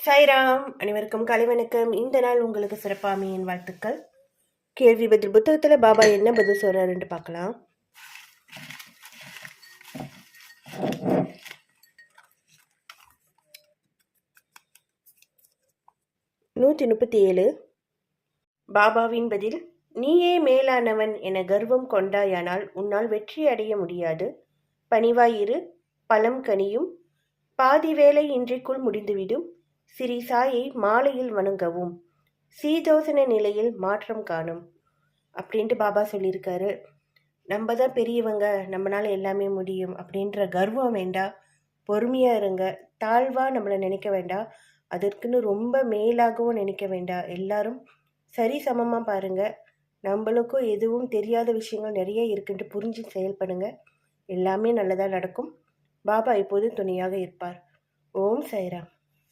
சாய்ராம். அனைவருக்கும் காலை வணக்கம். இந்த நாள் உங்களுக்கு சிறப்பாக என் வாழ்த்துக்கள். கேள்வி பதில் புத்தகத்தில் பாபா என்ன பதில் சொல்றாருன்னு பார்க்கலாம். 137. பாபாவின் பதில்: நீயே மேலானவன் என கர்வம் கொண்டாயானால் உன்னால் வெற்றி அடைய முடியாது. பணிவாயிரு, பழம் கனியும். பாதி வேலை இன்றைக்குள் முடிந்துவிடும். ஸ்ரீ சாயை மாலையில் வணங்கவும். சீதோசன நிலையில் மாற்றம் காணும் அப்படின்ட்டு பாபா சொல்லியிருக்காரு. நம்ம தான் பெரியவங்க, நம்மளால எல்லாமே முடியும் அப்படின்ற கர்வம் வேண்டாம். பொறுமையாக இருங்க. தாழ்வாக நம்மளை நினைக்க வேண்டாம், அதற்குன்னு ரொம்ப மேலாகவும் நினைக்க வேண்டாம். எல்லாரும் சரி சமமாக பாருங்கள். நம்மளுக்கும் எதுவும் தெரியாத விஷயங்கள் நிறைய இருக்குன்ட்டு புரிஞ்சு செயல்படுங்க. எல்லாமே நல்லதாக நடக்கும். பாபா எப்போதும் துணையாக இருப்பார். ஓம் சாய்ராம்.